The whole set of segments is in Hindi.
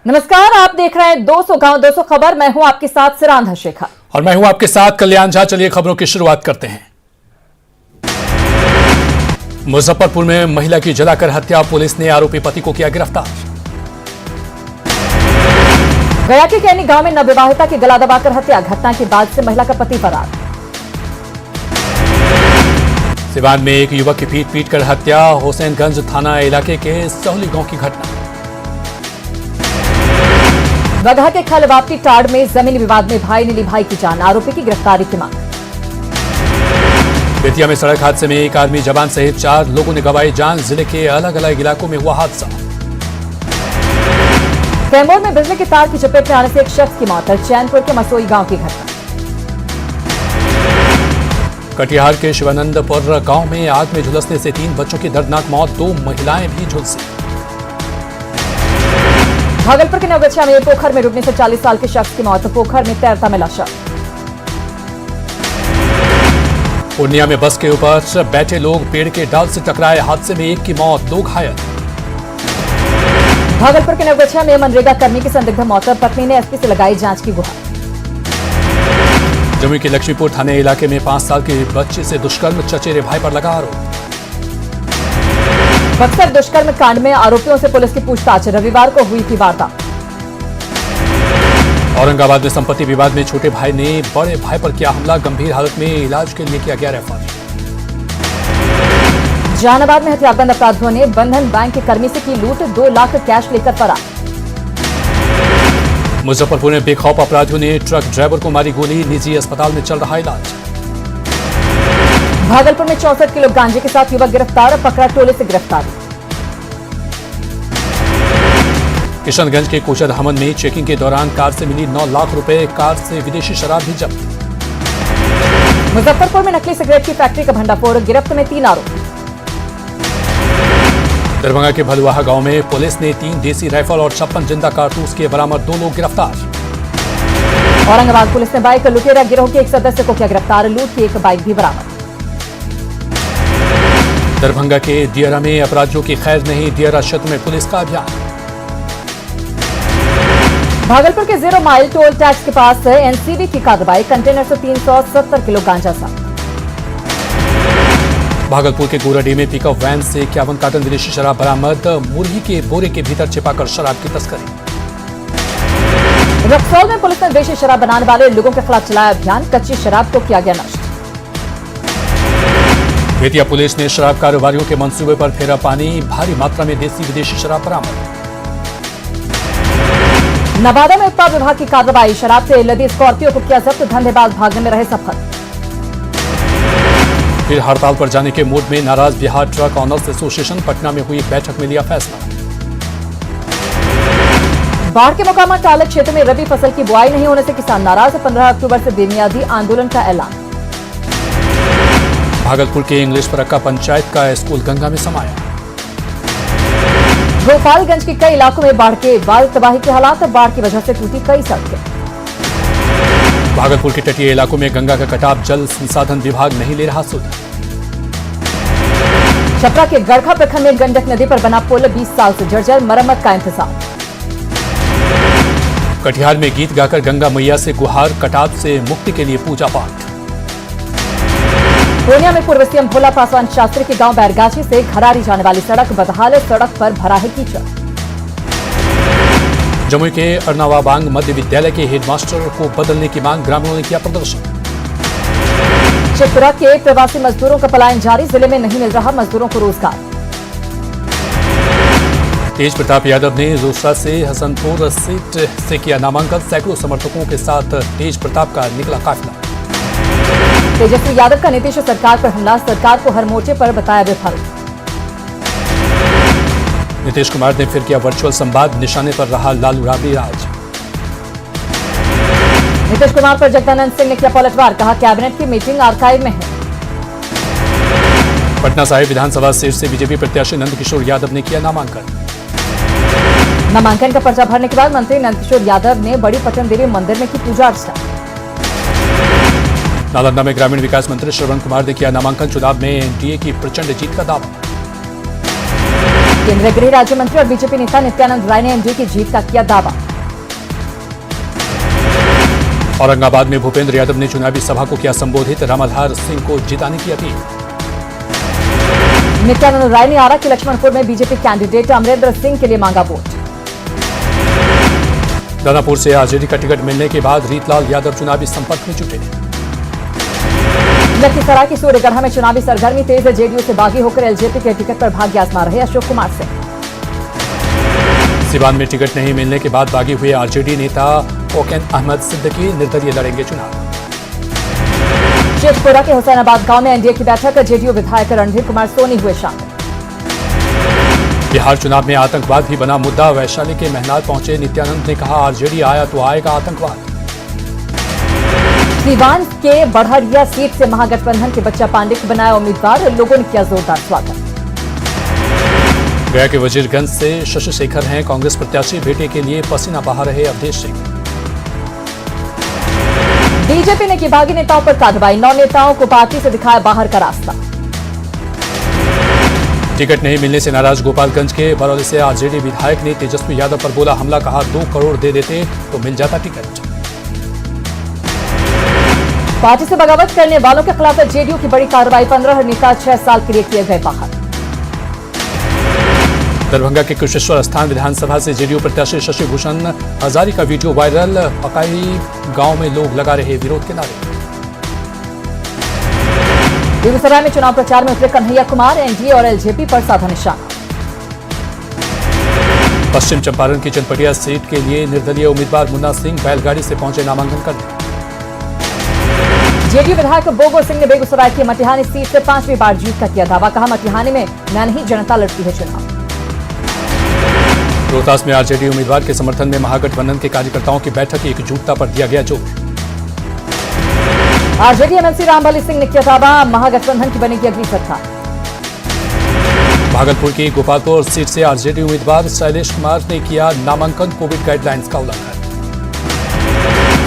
नमस्कार, आप देख रहे हैं 200 गांव 200 खबर। मैं हूं आपके साथ सिरांधा शेखर और मैं हूं आपके साथ कल्याण झा। चलिए खबरों की शुरुआत करते हैं। मुजफ्फरपुर में महिला की जलाकर हत्या, पुलिस ने आरोपी पति को किया गिरफ्तार। गया के कैनी गांव में नवविवाहिता की गला दबाकर हत्या, घटना के बाद से महिला का पति फरार। सिवान में एक युवक की पीट कर हत्या, हुसैनगंज थाना इलाके के सहौली गांव की घटना। बगहा के खलवापटी टाड़ में जमीन विवाद में भाई ने ली भाई की जान, आरोपी की गिरफ्तारी की मांग। बेतिया में सड़क हादसे में एक आर्मी जवान सहित 4 लोगों ने गंवाई जान, जिले के अलग अलग इलाकों में हुआ हादसा। कैमूर में बिजली के तार की चपेट में आने से एक शख्स की मौत, चैनपुर के मसोई गांव की घटना। कटिहार के शिवानंदपुर गांव में आग में झुलसने से 3 बच्चों की दर्दनाक मौत, 2 महिलाएं भी झुलसी। भागलपुर के नवगछिया में पोखर में डूबने से 40 साल के शख्स की मौत, पोखर में तैरता मिला शव। पूर्णिया में बस के ऊपर बैठे लोग पेड़ के डाल से टकराए, हादसे में एक की मौत, 2 घायल। भागलपुर के नवगछिया में मनरेगा कर्मी की संदिग्ध मौत, पत्नी ने एसपी से लगाई जांच की गुहार। जमुई के लक्ष्मीपुर थाने इलाके में 5 साल के बच्चे से दुष्कर्म, चचेरे भाई पर लगा आरोप। बक्सर दुष्कर्म कांड में आरोपियों से पुलिस की पूछताछ, रविवार को हुई थी वारदात। औरंगाबाद में संपत्ति विवाद में छोटे भाई ने बड़े भाई पर किया हमला, गंभीर हालत में इलाज के लिए किया गया रेफर। जहानाबाद में हथियारबंद अपराधियों ने बंधन बैंक के कर्मी से की लूट, 2 लाख कैश लेकर फरार। मुजफ्फरपुर में बेखौफ अपराधियों ने ट्रक ड्राइवर को मारी गोली, निजी अस्पताल में चल रहा इलाज। भागलपुर में 64 किलो गांजे के साथ युवक गिरफ्तार, पकड़ा टोले से गिरफ्तारी। किशनगंज के कोचर हमन में चेकिंग के दौरान कार से मिली 9 लाख रुपए, कार से विदेशी शराब भी जब्त। मुजफ्फरपुर में नकली सिगरेट की फैक्ट्री का भंडाफोड़, गिरफ्त में 3 आरोपी। दरभंगा के भलुआहा गांव में पुलिस ने 3 देसी राइफल और 56 जिंदा कारतूस के बरामद, 2 लोग गिरफ्तार। औरंगाबाद पुलिस ने बाइक लुटेरा गिरोह के एक सदस्य को किया गिरफ्तार, लूट की एक बाइक भी बरामद। दरभंगा के दियारा में अपराधियों की खैर नहीं, दियारा क्षेत्र में पुलिस का अभियान। भागलपुर के 0 माइल टोल टैक्स के पास एनसीबी की कार्रवाई, कंटेनर से 370 किलो गांजा साथ। भागलपुर के गोराडीह में पिकअप वैन से 51 कार्टन विदेशी शराब बरामद, मुर्गी के बोरे के भीतर छिपाकर शराब की तस्करी। रक्सौल में पुलिस ने देशी शराब बनाने वाले लोगों के खिलाफ चलाया अभियान, कच्ची शराब को किया गया नष्ट। बेतिया पुलिस ने शराब कारोबारियों के मंसूबे पर फेरा पानी, भारी मात्रा में देसी विदेशी शराब बरामद। नवादा में उत्पाद विभाग की कार्रवाई, शराब से लदी स्कॉर्पियो को किया जब्त, धंधेबाज भागने में रहे सफल। फिर हड़ताल पर जाने के मूड में नाराज Bihar truck owners association, Patna में हुई बैठक में लिया फैसला। बाढ़ के मोकामा टालक क्षेत्र में रबी फसल की बुआई नहीं होने से किसान नाराज, 15 अक्टूबर से बेनियादी आंदोलन का ऐलान। भागलपुर के इंग्लिश फरक्का पंचायत का स्कूल गंगा में समाया। गोपालगंज के कई इलाकों में बाढ़ के बाद तबाही के हालात, बाढ़ की वजह से टूटी कई सड़कें। भागलपुर के तटीय इलाकों में गंगा का कटाव, जल संसाधन विभाग नहीं ले रहा सुध। छपरा के गड़खा प्रखंड में गंडक नदी पर बना पुल 20 साल से जर्जर, मरम्मत का इंतजाम। कटिहार में गीत गाकर गंगा मैया से गुहार, कटाव से मुक्ति के लिए पूजा पाठ। पूर्णिया में पूर्व सीएम भोला पासवान शास्त्री के गांव बैरगाछी से घरारी जाने वाली सड़क बदहाल, सड़क पर भरा है कीचड़। जमुई के अर्नावाबांग मध्य विद्यालय के हेडमास्टर को बदलने की मांग, ग्रामीणों ने किया प्रदर्शन। चित्रा के प्रवासी मजदूरों का पलायन जारी, जिले में नहीं मिल रहा मजदूरों को रोजगार। तेज प्रताप यादव ने रोसड़ा से हसनपुर सीट से किया नामांकन, सैकड़ों समर्थकों के साथ तेज प्रताप का निकला काफिला। तेजस्वी यादव का नीतीश सरकार पर हमला, सरकार को हर मोर्चे पर बताया विफल। नीतीश कुमार ने फिर किया वर्चुअल संवाद, निशाने पर रहा लालू राबड़ी राज। नीतीश कुमार पर जगदानंद सिंह ने किया पलटवार, कहा कैबिनेट की मीटिंग आर्काइव में है। पटना साहिब विधानसभा सीट से बीजेपी प्रत्याशी नंदकिशोर यादव ने किया नामांकन। नामांकन का पर्चा भरने के बाद मंत्री नंदकिशोर यादव ने बड़ी पटन देवी मंदिर में की पूजा अर्चना। नालंदा में ग्रामीण विकास मंत्री श्रवण कुमार ने किया नामांकन, चुनाव में एनडीए की प्रचंड जीत का दावा। केंद्रीय गृह राज्य मंत्री और बीजेपी नेता नित्यानंद राय ने एनडीए की जीत का किया दावा। औरंगाबाद में भूपेंद्र यादव ने चुनावी सभा को किया संबोधित, रामाधार सिंह को जिताने की अपील। नित्यानंद राय ने आरा के लक्ष्मणपुर में बीजेपी कैंडिडेट अमरेंद्र सिंह के लिए मांगा वोट। दानापुर से आरजेडी का टिकट मिलने के बाद रीतलाल यादव चुनावी संपर्क में जुटे। लखीसराय की सूर्यगढ़ा में चुनावी सरगर्मी तेज, जेडीयू से बागी होकर एलजेपी के टिकट पर भाग्य आजमा रहे अशोक कुमार सिंह। सिवान में टिकट नहीं मिलने के बाद बागी हुए आरजेडी नेता ओकैन अहमद सिद्दीकी निर्दलीय लड़ेंगे चुनाव। शेखपुरा के हुसैनाबाद गांव में एनडीए की बैठक, जेडीयू विधायक रणधीर कुमार सोनी हुए शामिल। बिहार चुनाव में आतंकवाद भी बना मुद्दा, वैशाली के महनार पहुंचे नित्यानंद ने कहा आरजेडी आया तो आएगा आतंकवाद। सीवान के बढ़हरिया सीट से महागठबंधन के बच्चा पांडे को बनाया उम्मीदवार, लोगों ने किया जोरदार स्वागत। गया के वजीरगंज से शशि शेखर हैं कांग्रेस प्रत्याशी, बेटे के लिए पसीना बहा रहे अवधेश सिंह। बीजेपी ने की बागी नेताओं पर कार्रवाई, 9 नेताओं को पार्टी से दिखाया बाहर का रास्ता। टिकट नहीं मिलने से नाराज गोपालगंज के बरौली से आरजेडी विधायक ने तेजस्वी यादव पर बोला हमला, कहा 2 करोड़ दे देते तो मिल जाता टिकट। पार्टी से बगावत करने वालों के खिलाफ जेडीयू की बड़ी कार्रवाई, 15 नेता 6 साल के लिए किए गए बाहर। दरभंगा के कुशेश्वर स्थान विधानसभा से जेडीयू प्रत्याशी शशि भूषण हजारी का वीडियो वायरल, पकाई गांव में लोग लगा रहे विरोध के नारे। बेगूसराय में चुनाव प्रचार में उतरे कन्हैया कुमार, एनडीए और एलजेपी पर साधा निशाना। पश्चिम चंपारण की चनपटिया सीट के लिए निर्दलीय उम्मीदवार मुन्ना सिंह बैलगाड़ी से पहुंचे नामांकन करने। जेडीयू विधायक बोगो सिंह ने बेगूसराय की मटिहानी सीट से 5वीं बार जीत का किया दावा, कहा मटिहानी में मैं नहीं जनता लड़ती है चुनाव। रोहतास में आरजेडी उम्मीदवार के समर्थन में महागठबंधन के कार्यकर्ताओं की बैठक, एकजुटता पर दिया गया जोर। आरजेडी एमएलसी रामबली सिंह ने किया दावा, महागठबंधन की बनेगी अगली सरकार। भागलपुर की गोपालपुर सीट से आरजेडी उम्मीदवार शैलेश कुमार ने किया नामांकन, कोविड गाइडलाइंस का उल्लंघन।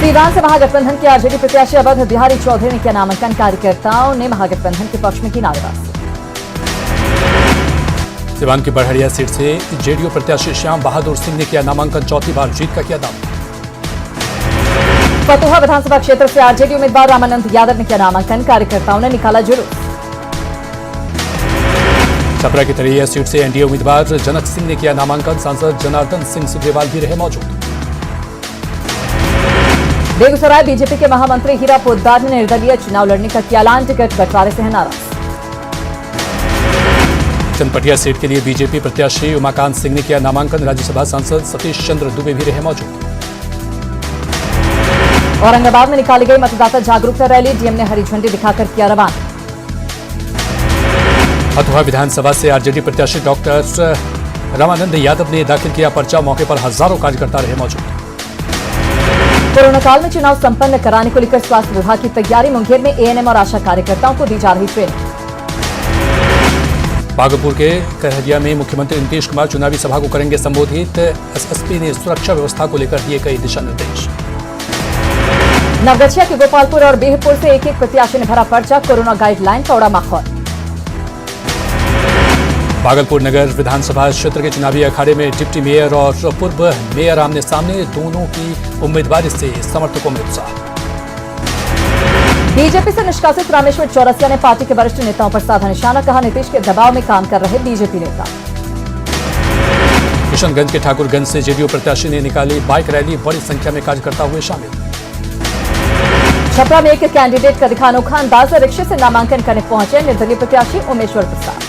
सीवान से महागठबंधन के आरजेडी प्रत्याशी अवध बिहारी चौधरी ने किया नामांकन, कार्यकर्ताओं ने महागठबंधन के पक्ष में की नारेबाजी। सिवान की बढ़हरिया सीट से जेडीयू प्रत्याशी श्याम बहादुर सिंह ने किया नामांकन, 4थी बार जीत का किया दावा। फतुहा विधानसभा क्षेत्र से आरजेडी उम्मीदवार रामानंद यादव ने किया नामांकन, कार्यकर्ताओं ने निकाला जुलूस। छपरा की तरैया सीट से एनडीए उम्मीदवार जनक सिंह ने किया नामांकन, सांसद जनार्दन सिंह सिग्रीवाल भी रहे मौजूद। बेगूसराय बीजेपी के महामंत्री हीरा पोद्दार ने निर्दलीय चुनाव लड़ने का किया ऐलान, टिकट बंटवारे से है नाराज। चनपटिया सीट के लिए बीजेपी प्रत्याशी उमाकांत सिंह ने किया नामांकन, राज्यसभा सांसद सतीश चंद्र दुबे भी रहे मौजूद। औरंगाबाद में निकाली गई मतदाता जागरूकता रैली, डीएम ने हरी झंडी दिखाकर किया रवाना। फतुहा विधानसभा से आरजेडी प्रत्याशी डॉक्टर रामानंद यादव ने दाखिल किया पर्चा, मौके पर हजारों कार्यकर्ता रहे मौजूद। कोरोना काल में चुनाव संपन्न कराने को लेकर स्वास्थ्य विभाग की तैयारी, मुंगेर में एएनएम और आशा कार्यकर्ताओं को दी जा रही ट्रेनिंग। भागलपुर के कहरिया में मुख्यमंत्री नीतीश कुमार चुनावी सभा को करेंगे संबोधित, एसएसपी ने सुरक्षा व्यवस्था को लेकर दिए कई दिशा निर्देश। नवगछिया के गोपालपुर और बेहपुर से एक प्रत्याशी ने भरा पर्चा, कोरोना गाइडलाइन का उड़ा माहौल। भागलपुर नगर विधानसभा क्षेत्र के चुनावी अखाड़े में डिप्टी मेयर और पूर्व मेयर आमने सामने, दोनों की उम्मीदवारी से समर्थकों में उत्साह। बीजेपी से निष्कासित रामेश्वर चौरसिया ने पार्टी के वरिष्ठ नेताओं पर साधा निशाना, कहा नीतीश के दबाव में काम कर रहे बीजेपी नेता। किशनगंज के ठाकुरगंज से जेडीयू प्रत्याशी ने निकाली बाइक रैली, बड़ी संख्या में कार्यकर्ता हुए शामिल। छपरा में एक कैंडिडेट का दिखा अनोखा अंदाज, रिक्शे से नामांकन करने पहुंचे निर्दलीय प्रत्याशी उमेश्वर प्रसाद।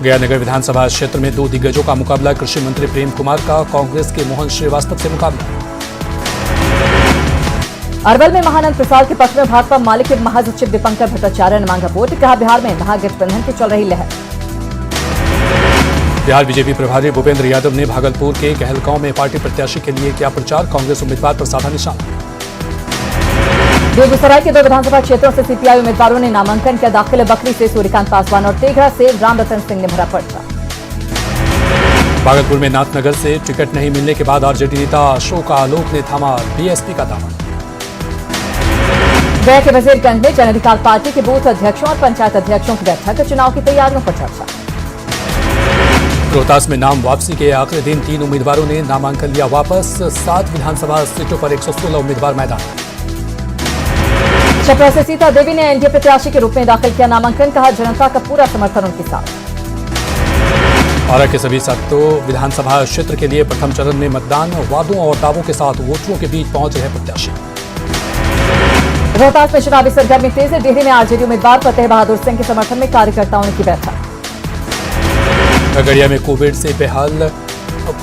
गया नगर विधानसभा क्षेत्र में 2 दिग्गजों का मुकाबला, कृषि मंत्री प्रेम कुमार का कांग्रेस के मोहन श्रीवास्तव से मुकाबला। अरवल में महानंद प्रसाद के पक्ष में भाजपा माले के महासचिव दीपंकर भट्टाचार्य ने मांगा वोट, कहा बिहार में महागठबंधन की चल रही लहर। बिहार बीजेपी प्रभारी भूपेंद्र यादव ने भागलपुर के कहलगांव में पार्टी प्रत्याशी के लिए किया प्रचार, कांग्रेस उम्मीदवार पर साधा निशाना। बेगूसराय के 2 विधानसभा क्षेत्रों से सीपीआई उम्मीदवारों ने नामांकन किया दाखिल, बकरी से सूर्यकांत पासवान और तेघड़ा से रामरतन सिंह ने भरा पर्चा। भागलपुर में नाथनगर से टिकट नहीं मिलने के बाद आरजेडी नेता अशोक आलोक ने थामा बीएसपी का दामन। गया के वजीरगंज में जन अधिकार पार्टी के बूथ अध्यक्षों और पंचायत अध्यक्षों की बैठक, चुनाव की तैयारियों पर चर्चा। रोहतास में नाम वापसी के आखिरी दिन 3 उम्मीदवारों ने नामांकन लिया वापस। 7 विधानसभा सीटों पर 116 उम्मीदवार मैदान। छपरा से सीता देवी ने एनडीए प्रत्याशी के रूप में दाखिल किया नामांकन, कहा जनता का पूरा समर्थन उनके साथ। औरा के सभी 7 विधानसभा क्षेत्र के लिए प्रथम चरण में मतदान, वादों और दावों के साथ वोटरों के बीच पहुंच रहे प्रत्याशी। रोहतास में चुनावी सरगर्मी तेज है। डिहरी में आरजेडी उम्मीदवार फतेह बहादुर सिंह के समर्थन में कार्यकर्ताओं की बैठक। खगड़िया में कोविड से बेहाल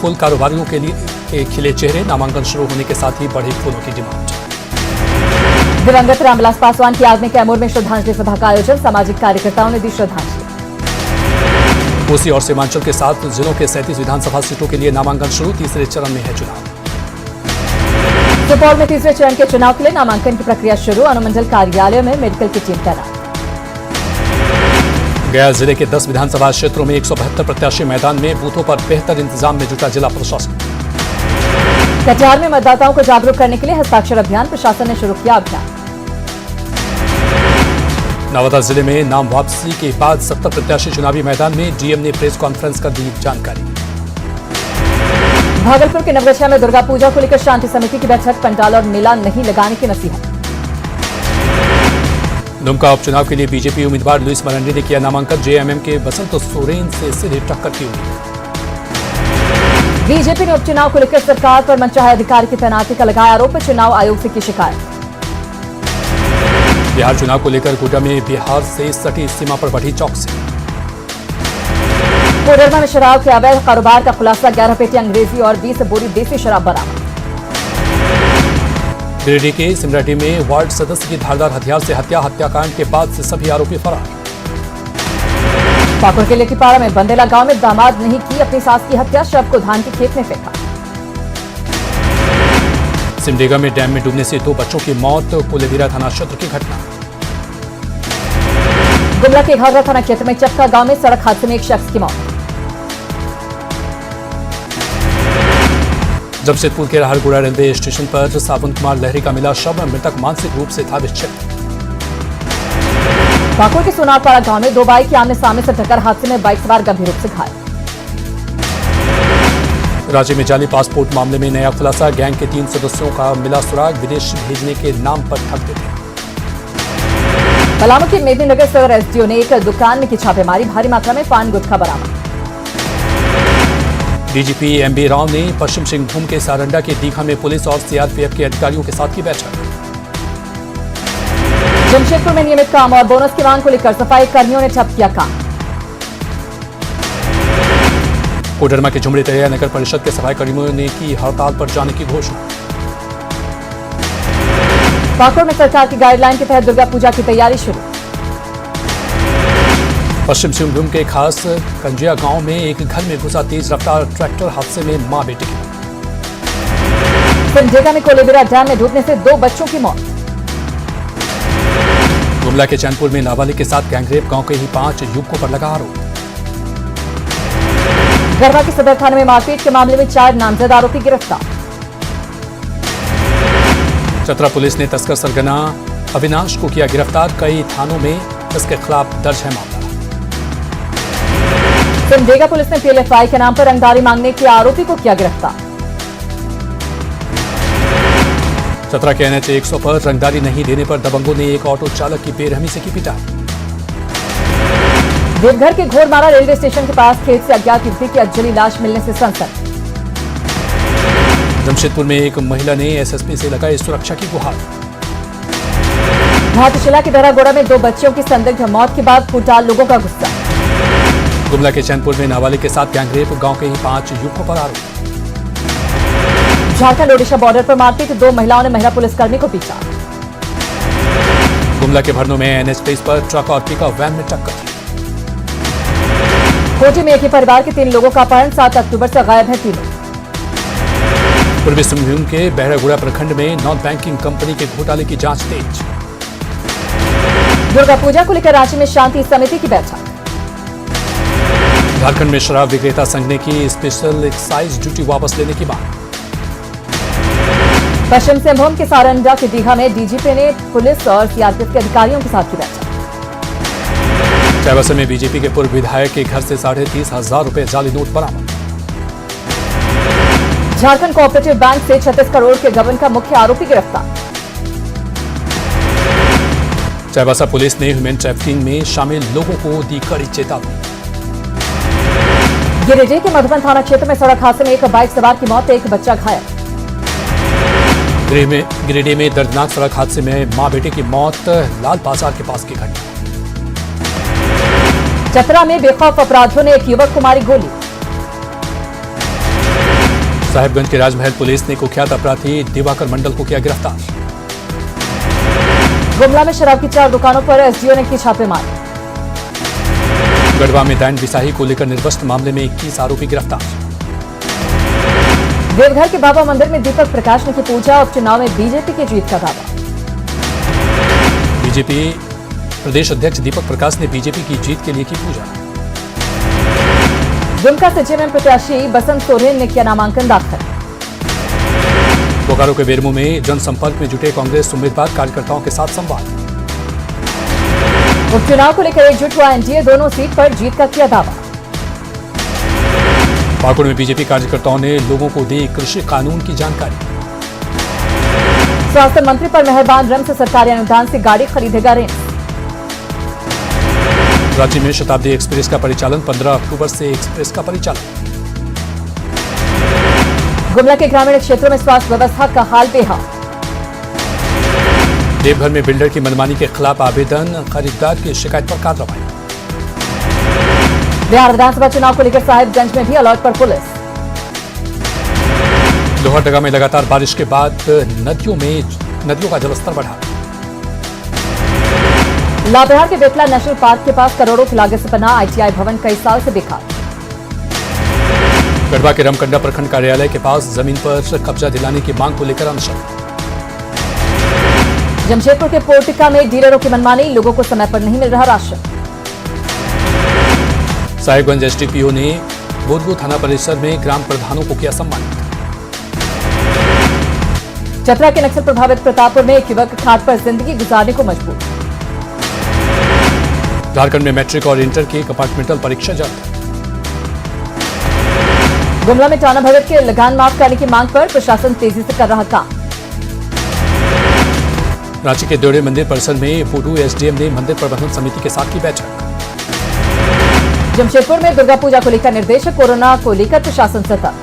फूल कारोबारियों के लिए खिले चेहरे, नामांकन शुरू होने के साथ ही बढ़ी फूलों की डिमांड। दिवंगत रामविलास पासवान की याद में कैमूर में श्रद्धांजलि सभा का आयोजन, सामाजिक कार्यकर्ताओं ने दी श्रद्धांजलि। कोसी और सीमांचल के 7 जिलों के 37 विधानसभा सीटों के लिए नामांकन शुरू, तीसरे चरण में है चुनाव। सुपौल में तीसरे चरण के चुनाव के लिए नामांकन की प्रक्रिया शुरू, अनुमंडल कार्यालय में मेडिकल की टीम तैनात। गया जिले के 10 विधानसभा क्षेत्रों में 172 प्रत्याशी मैदान में, बूथों पर बेहतर इंतजाम में जुटा जिला प्रशासन। कटिहार में मतदाताओं को जागरूक करने के लिए हस्ताक्षर अभियान, प्रशासन ने शुरू किया अभियान। नवादा जिले में नाम वापसी के बाद 70 प्रत्याशी चुनावी मैदान में, डीएम ने प्रेस कॉन्फ्रेंस कर दी जानकारी। भागलपुर के नवगछिया में दुर्गा पूजा को लेकर शांति समिति की बैठक, पंडाल और मेला नहीं लगाने की नसीहत। दुमका उपचुनाव के लिए बीजेपी उम्मीदवार लुइस मरांडी ने किया नामांकन, जेएमएम के बसंत सोरेन से सीधे टक्कर की उम्मीद। बीजेपी ने उपचुनाव को लेकर सरकार पर मनचाहे अधिकारी की तैनाती का लगाया आरोप, चुनाव आयोग से की शिकायत। बिहार चुनाव को लेकर गोड्डा में बिहार से सटी सीमा पर बढ़ी चौकसी। कोडरमा में शराब के अवैध कारोबार का खुलासा, 11 पेटी अंग्रेजी और 20 बोरी देसी शराब बरामद। गिरिडीह के सिमराटी में वार्ड सदस्य की धारदार हथियार से हत्या, हत्याकांड के बाद से सभी आरोपी फरार। पाकुड़ के लेकीपाड़ा में बंदेला गांव में दामाद नहीं की अपनी सास की हत्या, शव को धान के खेत में फेंका। सिमडेगा में डैम में डूबने से 2 बच्चों की मौत, कुलेबिरा थाना क्षेत्र की घटना। गुमला के घाघरा थाना क्षेत्र में चक्का गांव में सड़क हादसे में एक शख्स की मौत। जमशेदपुर के राहरगुड़ा रेलवे स्टेशन पर सावन कुमार लहरी का मिला शव, मृतक मानसिक रूप से था विक्षिप्त। पाकुड़ के सोनारपाड़ा गांव में 2 बाइक की आमने सामने से टक्कर, हादसे में बाइक सवार गंभीर रूप से घायल। राज्य में जाली पासपोर्ट मामले में नया खुलासा, गैंग के 3 सदस्यों का मिला सुराग, विदेश भेजने के नाम पर ठगते थे। पलामू के मेदिनीनगर सदर एसडीओ ने एक दुकान में की छापेमारी, भारी मात्रा में पान गुटखा बरामद। डीजीपी एमबी राव ने पश्चिम सिंहभूम के सारंडा के दीघा में पुलिस और सीआरपीएफ के अधिकारियों के साथ की बैठक। जमशेदपुर में नियमित काम और बोनस की मांग को लेकर सफाई कर्मियों ने ठप किया काम। कोडरमा के झुमरी तरिया नगर परिषद के सफाई कर्मियों ने की हड़ताल पर जाने की घोषणा। पाकुड़ में सरकार की गाइडलाइन के तहत दुर्गा पूजा की तैयारी शुरू। पश्चिम सिंहभूम के खास कंजिया गांव में एक घर में घुसा तेज रफ्तार ट्रैक्टर, हादसे में मां बेटी की मौत। सिमडेगा में कोलेबिरा डैम में डूबने से 2 बच्चों की मौत। गुमला के चैनपुर में नाबालिग के साथ गैंगरेप, गांव के ही 5 युवकों पर लगा आरोप। गढ़वा के सदर थाने में मारपीट के मामले में 4 नामजद आरोपी गिरफ्तार। चतरा पुलिस ने तस्कर सरगना अविनाश को किया गिरफ्तार, कई थानों में इसके खिलाफ दर्ज है मामला। सिमडेगा पुलिस ने पीएलएफआई के नाम पर रंगदारी मांगने के आरोपी को किया गिरफ्तार। चतरा के एनएच 100 पर रंगदारी नहीं देने पर दबंगों ने एक ऑटो चालक की बेरहमी से की पिटाई। देवघर के घोरमारा रेलवे स्टेशन के पास खेत से अज्ञात युवती की अधजली लाश मिलने से सनसनी। जमशेदपुर में एक महिला ने एसएसपी से लगाई सुरक्षा की गुहार। घाटशिला के दरागोड़ा में 2 बच्चियों की संदिग्ध मौत के बाद फूटा लोगों का गुस्सा। गुमला के चैनपुर में नाबालिग के साथ गैंगरेप, गांव के ही 5 युवकों पर आरोप। झारखंड ओडिशा बॉर्डर पर मारपीट, 2 महिलाओं ने महिला पुलिसकर्मी को पीटा। गुमला के भरनों में एनएच 23 पर ट्रक और पिकअप वैन में टक्कर। कोटी में एक ही परिवार के 3 लोगों का अपहरण, 7 अक्टूबर से गायब है तीनों। पूर्वी सिंहभूम के बहरागुड़ा प्रखंड में नॉन बैंकिंग कंपनी के घोटाले की जांच तेज। दुर्गा पूजा को लेकर रांची में शांति समिति की बैठक। झारखंड में शराब विक्रेता संघ ने की स्पेशल एक्साइज ड्यूटी वापस लेने की मांग। पश्चिम सिंहभूम के सारंडा के दीघा में डीजीपी ने पुलिस और सीआरपीएफ के अधिकारियों के साथ की बैठक। चाईबासा में बीजेपी के पूर्व विधायक के घर से 30,500 रुपए जाली नोट बरामद। झारखंड कोऑपरेटिव बैंक से 36 करोड़ के गबन का मुख्य आरोपी गिरफ्तार। चाईबासा पुलिस ने ह्यूमन ट्रैफिकिंग में शामिल लोगों को दी कड़ी चेतावनी। गिरिडीह के मधुबन थाना क्षेत्र में सड़क हादसे में एक बाइक सवार की मौत, एक बच्चा घायल। गिरिडीह में दर्दनाक सड़क हादसे में मां बेटे की मौत, लाल बाजार के पास की घटना। चतरा में बेखौफ अपराधियों ने एक युवक को मारी गोली। साहिबगंज के राजमहल पुलिस ने कुख्यात अपराधी दिवाकर मंडल को किया गिरफ्तार। गुमला में शराब की 4 दुकानों पर एसडीओ ने की छापेमारी। गढ़वा में दैन बिसाही को लेकर निर्वस्त्र मामले में 21 आरोपी गिरफ्तार। देवघर के बाबा मंदिर में दीपक प्रकाश ने की पूजा, उपचुनाव में बीजेपी की जीत का दावा। बीजेपी प्रदेश अध्यक्ष दीपक प्रकाश ने बीजेपी की जीत के लिए की पूजा। दुमका से जेएमएम प्रत्याशी बसंत सोरेन ने किया नामांकन दाखिल। बोकारो के बेरमो में जनसंपर्क में जुटे कांग्रेस उम्मीदवार कार्यकर्ताओं के साथ संवाद। उपचुनाव को लेकर एकजुट हुआ एनडीए, दोनों सीट पर जीत का किया दावा। पाकुड़ में बीजेपी कार्यकर्ताओं ने लोगों को दी कृषि कानून की जानकारी। स्वास्थ्य मंत्री पर मेहरबान रम से सरकारी अनुदान से गाड़ी खरीदेगा रेंज। रांची में शताब्दी एक्सप्रेस का परिचालन 15 अक्टूबर से एक्सप्रेस का परिचालन। गुमला के ग्रामीण क्षेत्रों में स्वास्थ्य व्यवस्था का हाल बेहाल। देवघर में बिल्डर की मनमानी के खिलाफ आवेदन, खरीदार की शिकायत पर कार्रवाई। बिहार विधानसभा चुनाव को लेकर साहिबगंज में भी अलर्ट पर पुलिस। लोहरदगा में लगातार बारिश के बाद नदियों का जलस्तर बढ़ा। लातेहार के बेतला नेशनल पार्क के पास करोड़ों की लागत से बना आईटीआई भवन कई साल से बेकार। गढ़वा के रमकंडा प्रखंड कार्यालय के पास जमीन पर कब्जा दिलाने की मांग को लेकर अनशन। जमशेदपुर के पोर्टिका में डीलरों की मनमानी, लोगों को समय पर नहीं मिल रहा राशन। साहिबगंज एसडीपीओ ने बोधगु थाना परिसर में ग्राम प्रधानों को किया सम्मानित। चतरा के नक्सल प्रभावित प्रतापपुर में एक युवक खाट पर जिंदगी गुजारने को मजबूर। झारखंड में मैट्रिक और इंटर की कंपार्टमेंटल परीक्षा जल्द। गुमला में टाना भगत के लगान माफ करने की मांग पर प्रशासन तेजी से कर रहा काम। रांची के देवड़े मंदिर परिसर में बूडू एसडीएम ने मंदिर प्रबंधन समिति के साथ की बैठक। जमशेदपुर में दुर्गा पूजा को लेकर निर्देश, कोरोना को लेकर प्रशासन सतर्क।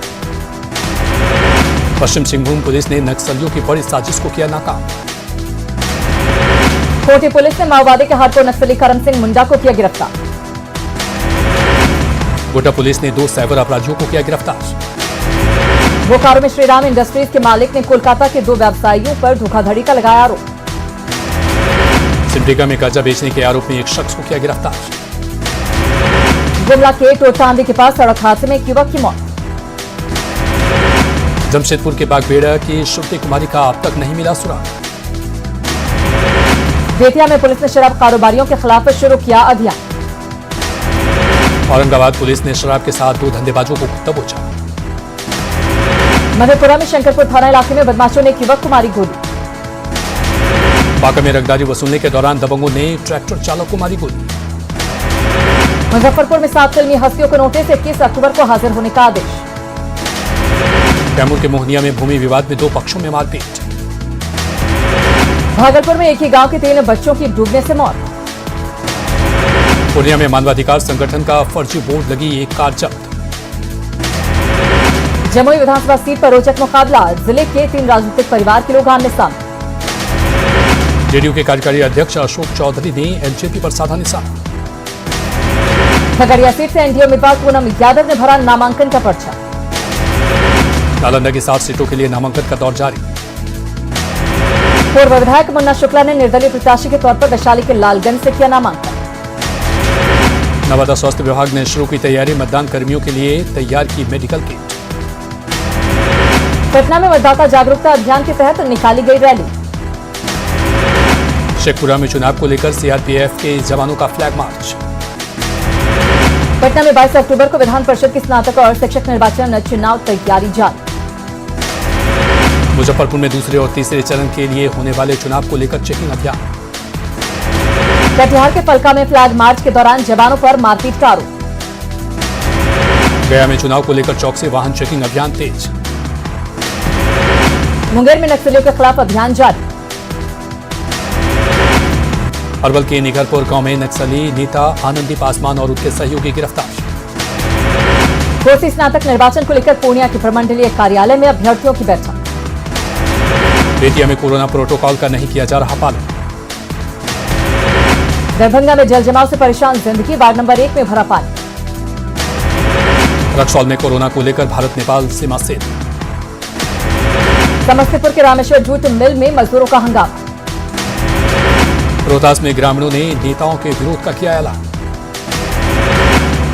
पश्चिम सिंहभूम पुलिस ने नक्सलियों की बड़ी साजिश को किया नाकाम। कोटी पुलिस ने माओवादी के हार्डकोर नक्सली करम सिंह मुंडा को किया गिरफ्तार। गोड्डा पुलिस ने 2 साइबर अपराधियों को किया गिरफ्तार। बोकारो में श्रीराम इंडस्ट्रीज के मालिक ने कोलकाता के 2 व्यवसायियों पर धोखाधड़ी का लगाया आरोप। सिमडेगा में गांजा बेचने के आरोप में एक शख्स को किया गिरफ्तार। गुमला के टोटांदी के पास सड़क हादसे में एक युवक की मौत। जमशेदपुर के बागबेड़ा की श्रुति कुमारी का अब तक नहीं मिला सुराग। बेतिया में पुलिस ने शराब कारोबारियों के खिलाफ शुरू किया अभियान। औरंगाबाद पुलिस ने शराब के साथ 2 धंधेबाजों को दबोचा। मधेपुरा में शंकरपुर थाना इलाके में बदमाशों ने एक युवक को मारी गोली। बांका में रंगदारी वसूलने के दौरान दबंगों ने ट्रैक्टर चालक को मारी गोली। मुजफ्फरपुर में 7 फिल्मी हस्तियों को नोटिस, 21 अक्टूबर को हाजिर होने का आदेश। कैमूर के मोहनिया में भूमि विवाद में 2 पक्षों में मारपीट। भागलपुर में एक ही गांव के 3 बच्चों की डूबने से मौत। पूर्णिया में मानवाधिकार संगठन का फर्जी बोर्ड लगी एक कार जब्त। जमुई विधानसभा सीट पर रोचक मुकाबला, जिले के 3 राजनीतिक परिवार के लोग आमने सामने। जेडीयू के कार्यकारी अध्यक्ष अशोक चौधरी ने एलजेपी पर साधा निशाना। खगड़िया सीट से एनडीए उम्मीदवार पूनम यादव ने भरा नामांकन का पर्चा। नालंदा की 7 सीटों के लिए नामांकन का दौर जारी। पूर्व विधायक मुन्ना शुक्ला ने निर्दलीय प्रत्याशी के तौर पर वैशाली के लालगंज से किया नामांकन। नवादा स्वास्थ्य विभाग ने शुरू की तैयारी, मतदान कर्मियों के लिए तैयार की मेडिकल किट। पटना में मतदाता जागरूकता अभियान के तहत निकाली गई रैली। शेखपुरा में चुनाव को लेकर सीआरपीएफ के जवानों का फ्लैग मार्च। पटना में 22 अक्टूबर को विधान परिषद की स्नातक और शिक्षक निर्वाचन चुनाव तैयारी जारी। मुजफ्फरपुर में दूसरे और तीसरे चरण के लिए होने वाले चुनाव को लेकर चेकिंग अभियान। कटिहार के फलका में फ्लैग मार्च के दौरान जवानों पर मारपीट का आरोप। गया में चुनाव को लेकर चौकसी वाहन चेकिंग अभियान तेज। मुंगेर में नक्सलियों के खिलाफ अभियान जारी। अरवल के निगरपुर गांव में नक्सली नेता आनंदीप आसमान और उनके सहयोगी गिरफ्तार। घोसी स्नातक निर्वाचन को लेकर पूर्णिया के प्रमंडलीय कार्यालय में अभ्यर्थियों की बैठक। बेतिया में कोरोना प्रोटोकॉल का नहीं किया जा रहा पालन। दरभंगा में जल जमाव से परेशान जिंदगी, वार्ड नंबर 1 में भरा पानी। रक्सौल में कोरोना को लेकर भारत नेपाल सीमा सील। समस्तीपुर के रामेश्वर जूट मिल में मजदूरों का हंगामा। रोहतास में ग्रामीणों ने नेताओं के विरोध का किया ऐलान।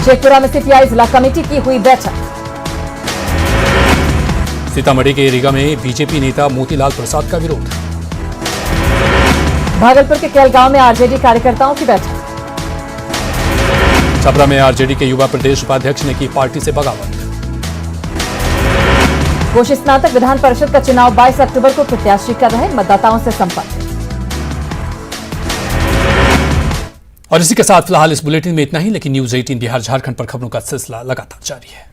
शेखपुरा में सीपीआई जिला कमेटी की हुई बैठक। सीतामढ़ी के रीगा में बीजेपी नेता मोतीलाल प्रसाद का विरोध। भागलपुर के केलगांव में आरजेडी कार्यकर्ताओं की बैठक। छपरा में आरजेडी के युवा प्रदेश उपाध्यक्ष ने की पार्टी से बगावत। घोषित स्नातक विधान परिषद का चुनाव 22 अक्टूबर को प्रत्याशी कर रहे मतदाताओं से संपर्क। और इसी के साथ फिलहाल इस बुलेटिन में इतना ही, लेकिन न्यूज 18 बिहार झारखंड पर खबरों का सिलसिला लगातार जारी है।